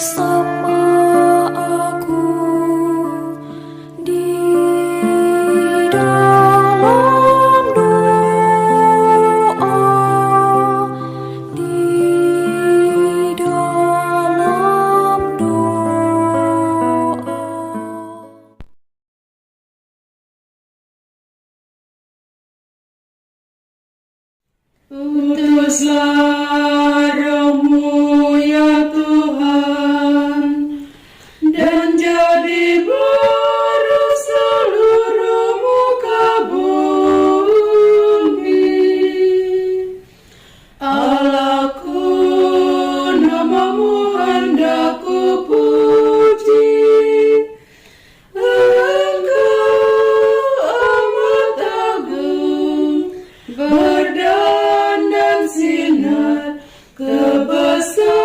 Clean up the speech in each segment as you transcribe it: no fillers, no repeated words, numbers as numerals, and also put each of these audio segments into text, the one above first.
bersama aku di dalam doa, di dalam doa. Utuslah Roh-Mu ya Tuhan, dan jadi baru seluruh muka bumi. Allahku, nama-Mu hendak ku puji. Engkau amat agung, berdan sinar kebesaran.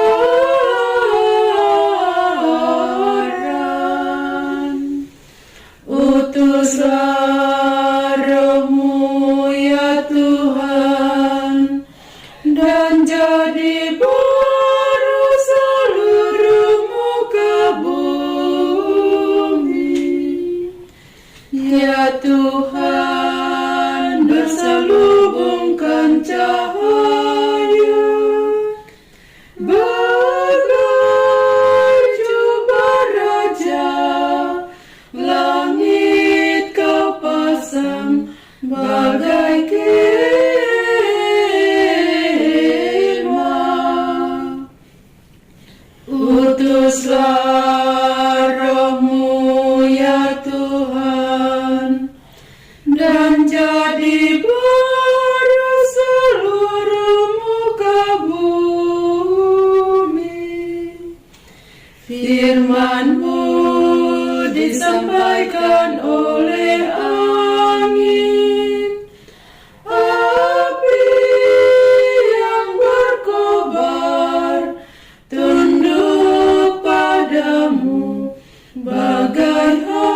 Utuslah Roh-Mu ya Tuhan, dan jadi baru seluruh muka bumi. Ya Tuhan, berselubungkan cahaya bagai jubah raja, langit Kau pasang bagai kemah. Utuslah Roh-Mu ya Tuhan, dan jadi baru seluruh muka bumi. Firman-Mu disampaikan oleh angin, api yang berkobar, tunduk padamu bagai hamba.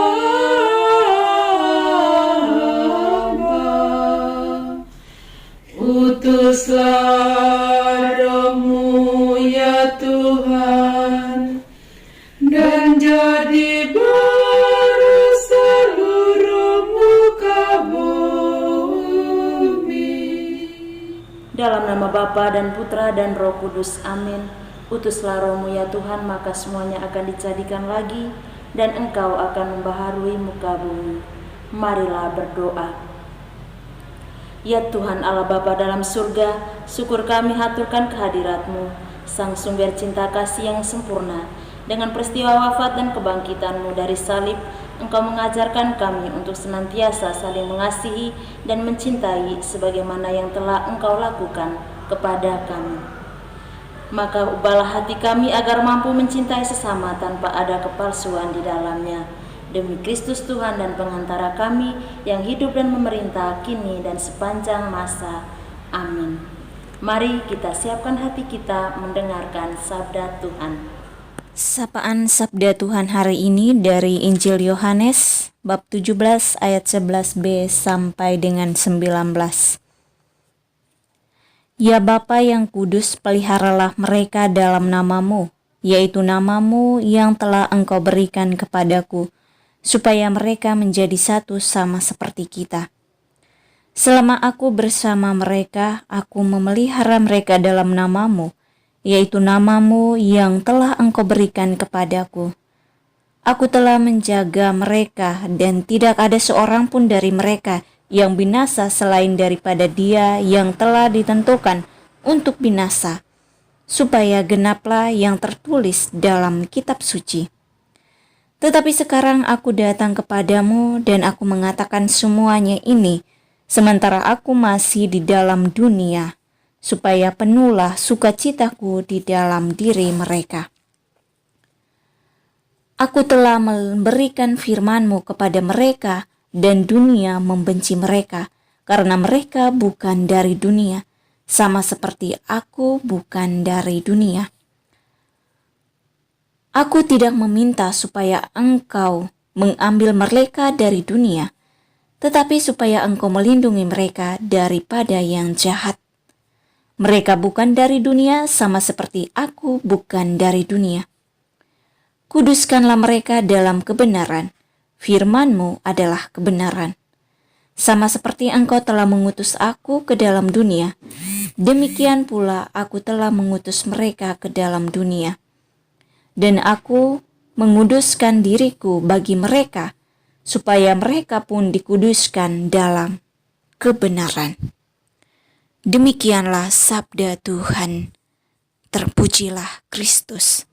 Utuslah Roh-Mu ya Tuhan, dan jadi baru seluruh muka bumi. Dalam nama Bapa dan Putra dan Roh Kudus, amin. Utuslah Roh-Mu ya Tuhan, maka semuanya akan dijadikan lagi, dan Engkau akan membaharui muka bumi. Marilah berdoa. Ya Tuhan Allah Bapa dalam surga, syukur kami haturkan kehadirat-Mu, Sang sumber cinta kasih yang sempurna. Dengan peristiwa wafat dan kebangkitan-Mu dari salib, Engkau mengajarkan kami untuk senantiasa saling mengasihi dan mencintai sebagaimana yang telah Engkau lakukan kepada kami. Maka ubahlah hati kami agar mampu mencintai sesama tanpa ada kepalsuan di dalamnya. Demi Kristus Tuhan dan pengantara kami yang hidup dan memerintah kini dan sepanjang masa. Amin. Mari kita siapkan hati kita mendengarkan sabda Tuhan. Sapaan Sabda Tuhan hari ini dari Injil Yohanes bab 17 ayat 11b sampai dengan 19. Ya Bapa yang kudus, peliharalah mereka dalam nama-Mu, yaitu nama-Mu yang telah Engkau berikan kepadaku, supaya mereka menjadi satu sama seperti kita. Selama aku bersama mereka, aku memelihara mereka dalam nama-Mu, yaitu nama-Mu yang telah Engkau berikan kepadaku. Aku telah menjaga mereka, dan tidak ada seorang pun dari mereka yang binasa selain daripada dia yang telah ditentukan untuk binasa, supaya genaplah yang tertulis dalam kitab suci. Tetapi sekarang aku datang kepadamu, dan aku mengatakan semuanya ini, sementara aku masih di dalam dunia, supaya penuhlah sukacitaku di dalam diri mereka. Aku telah memberikan firman-Mu kepada mereka, dan dunia membenci mereka, karena mereka bukan dari dunia, sama seperti aku bukan dari dunia. Aku tidak meminta supaya Engkau mengambil mereka dari dunia, tetapi supaya Engkau melindungi mereka daripada yang jahat. Mereka bukan dari dunia, sama seperti aku bukan dari dunia. Kuduskanlah mereka dalam kebenaran. Firman-Mu adalah kebenaran. Sama seperti Engkau telah mengutus aku ke dalam dunia, demikian pula aku telah mengutus mereka ke dalam dunia. Dan aku menguduskan diriku bagi mereka, supaya mereka pun dikuduskan dalam kebenaran. Demikianlah sabda Tuhan. Terpujilah Kristus.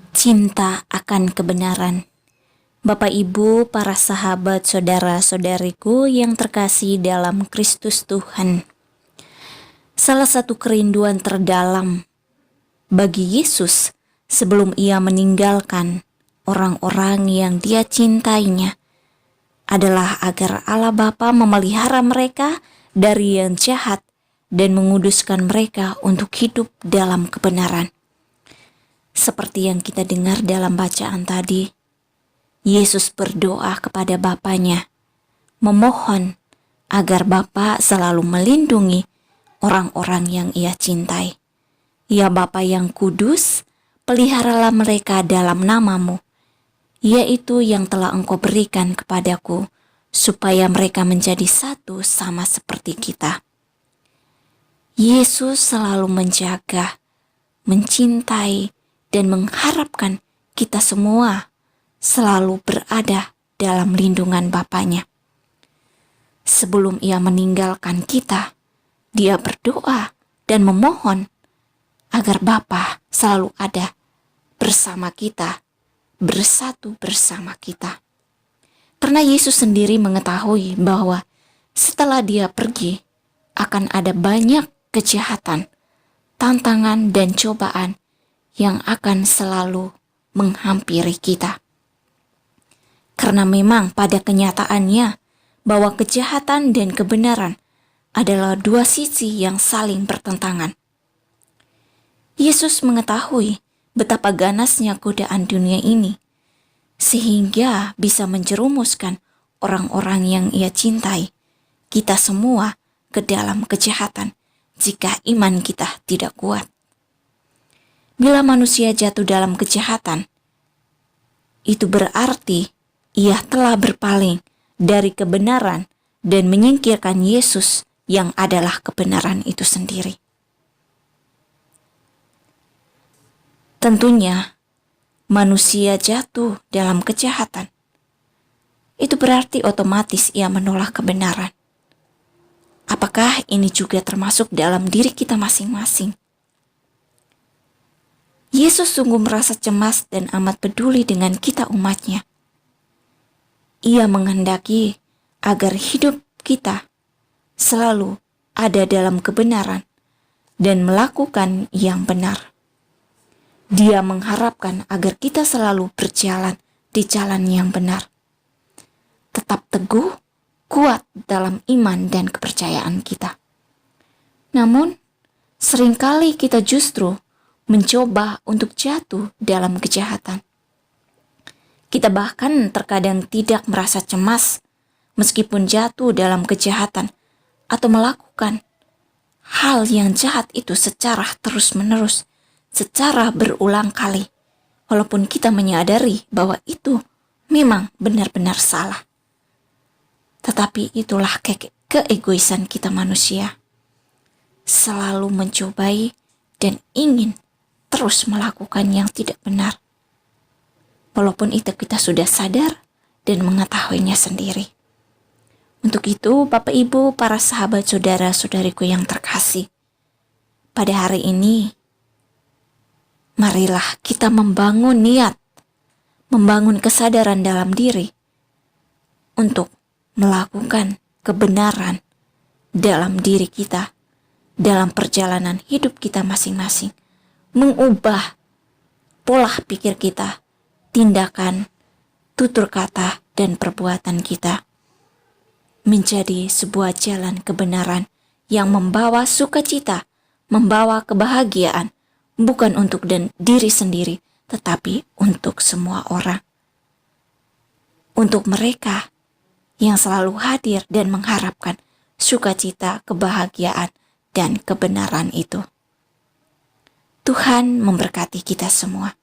Cinta akan kebenaran. Bapak, Ibu, para sahabat, saudara-saudariku yang terkasih dalam Kristus Tuhan. Salah satu kerinduan terdalam bagi Yesus sebelum ia meninggalkan orang-orang yang dia cintainya adalah agar Allah Bapa memelihara mereka dari yang jahat dan menguduskan mereka untuk hidup dalam kebenaran. Seperti yang kita dengar dalam bacaan tadi, Yesus berdoa kepada Bapanya, memohon agar Bapa selalu melindungi orang-orang yang ia cintai. Ya Bapa yang kudus, peliharalah mereka dalam nama-Mu, yaitu yang telah Engkau berikan kepadaku, supaya mereka menjadi satu sama seperti kita. Yesus selalu menjaga, mencintai, dan mengharapkan kita semua selalu berada dalam lindungan Bapanya. Sebelum ia meninggalkan kita, dia berdoa dan memohon agar Bapa selalu ada bersama kita, bersatu bersama kita. Karena Yesus sendiri mengetahui bahwa setelah dia pergi akan ada banyak kejahatan, tantangan, dan cobaan yang akan selalu menghampiri kita. Karena memang pada kenyataannya bahwa kejahatan dan kebenaran adalah dua sisi yang saling bertentangan. Yesus mengetahui betapa ganasnya godaan dunia ini, sehingga bisa menjerumuskan orang-orang yang ia cintai, kita semua, ke dalam kejahatan jika iman kita tidak kuat. Bila manusia jatuh dalam kejahatan, itu berarti ia telah berpaling dari kebenaran dan menyingkirkan Yesus yang adalah kebenaran itu sendiri. Tentunya, manusia jatuh dalam kejahatan. Itu berarti otomatis ia menolak kebenaran. Apakah ini juga termasuk dalam diri kita masing-masing? Yesus sungguh merasa cemas dan amat peduli dengan kita umatnya. Ia menghendaki agar hidup kita selalu ada dalam kebenaran dan melakukan yang benar. Dia mengharapkan agar kita selalu berjalan di jalan yang benar. Tetap teguh, kuat dalam iman dan kepercayaan kita. Namun, seringkali kita justru mencoba untuk jatuh dalam kejahatan. Kita bahkan terkadang tidak merasa cemas meskipun jatuh dalam kejahatan atau melakukan hal yang jahat itu secara terus-menerus, secara berulang kali, walaupun kita menyadari bahwa itu memang benar-benar salah. Tetapi itulah keegoisan kita manusia, selalu mencobai dan ingin terus melakukan yang tidak benar, walaupun itu kita sudah sadar dan mengetahuinya sendiri. Untuk itu, Bapak Ibu, para sahabat, saudara-saudariku yang terkasih, pada hari ini, marilah kita membangun niat, membangun kesadaran dalam diri untuk melakukan kebenaran dalam diri kita, dalam perjalanan hidup kita masing-masing, mengubah pola pikir kita, tindakan, tutur kata, dan perbuatan kita menjadi sebuah jalan kebenaran yang membawa sukacita, membawa kebahagiaan, bukan untuk diri sendiri, tetapi untuk semua orang. Untuk mereka yang selalu hadir dan mengharapkan sukacita, kebahagiaan, dan kebenaran itu. Tuhan memberkati kita semua.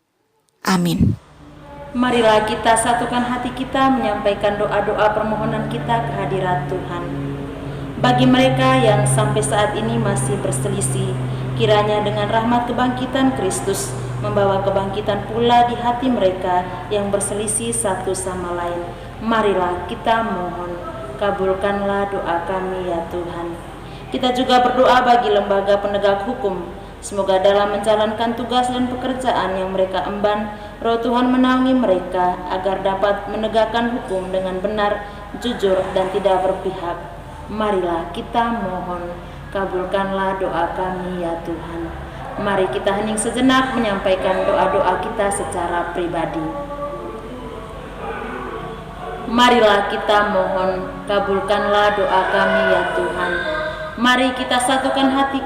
Amin. Marilah kita satukan hati kita menyampaikan doa-doa permohonan kita ke hadirat Tuhan. Bagi mereka yang sampai saat ini masih berselisih, kiranya dengan rahmat kebangkitan Kristus membawa kebangkitan pula di hati mereka yang berselisih satu sama lain. Marilah kita mohon, kabulkanlah doa kami ya Tuhan. Kita juga berdoa bagi lembaga penegak hukum. Semoga dalam menjalankan tugas dan pekerjaan yang mereka emban, Roh Tuhan menaungi mereka agar dapat menegakkan hukum dengan benar, jujur, dan tidak berpihak. Marilah kita mohon, kabulkanlah doa kami ya Tuhan. Mari kita hening sejenak menyampaikan doa-doa kita secara pribadi. Marilah kita mohon, kabulkanlah doa kami ya Tuhan. Mari kita satukan hati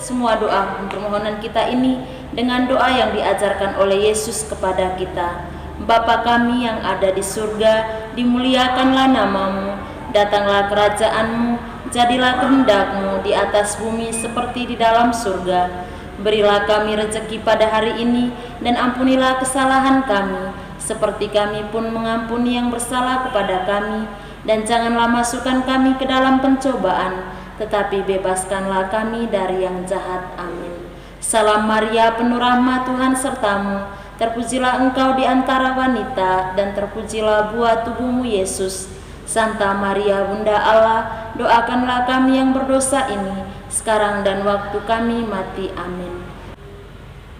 semua doa permohonan kita ini dengan doa yang diajarkan oleh Yesus kepada kita. Bapa kami yang ada di surga, dimuliakanlah namamu, datanglah kerajaanmu, jadilah kehendakmu di atas bumi seperti di dalam surga. Berilah kami rezeki pada hari ini, dan ampunilah kesalahan kami, seperti kami pun mengampuni yang bersalah kepada kami. Dan janganlah masukkan kami ke dalam pencobaan, tetapi bebaskanlah kami dari yang jahat. Amin. Salam Maria, penuh rahmat, Tuhan sertamu. Terpujilah engkau di antara wanita, dan terpujilah buah tubuhmu Yesus. Santa Maria, Bunda Allah, doakanlah kami yang berdosa ini, sekarang dan waktu kami mati. Amin.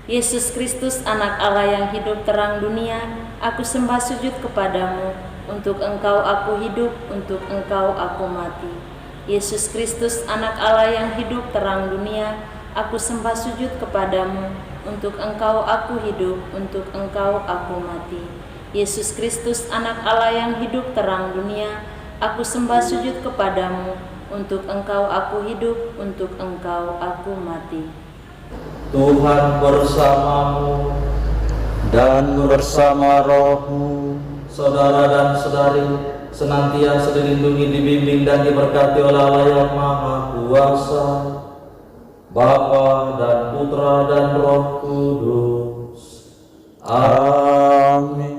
Yesus Kristus, anak Allah yang hidup terang dunia, aku sembah sujud kepadamu. Untuk engkau aku hidup, untuk engkau aku mati. Yesus Kristus, anak Allah yang hidup terang dunia, aku sembah sujud kepadamu. Untuk engkau aku hidup, untuk engkau aku mati. Yesus Kristus, anak Allah yang hidup terang dunia, aku sembah sujud kepadamu. Untuk engkau aku hidup, untuk engkau aku mati. Tuhan bersamamu dan bersama rohmu. Saudara dan saudari, senantiasa dilindungi, dibimbing, dan diberkati oleh Allah yang Maha Kuasa, Bapa dan Putra dan Roh Kudus. Amin.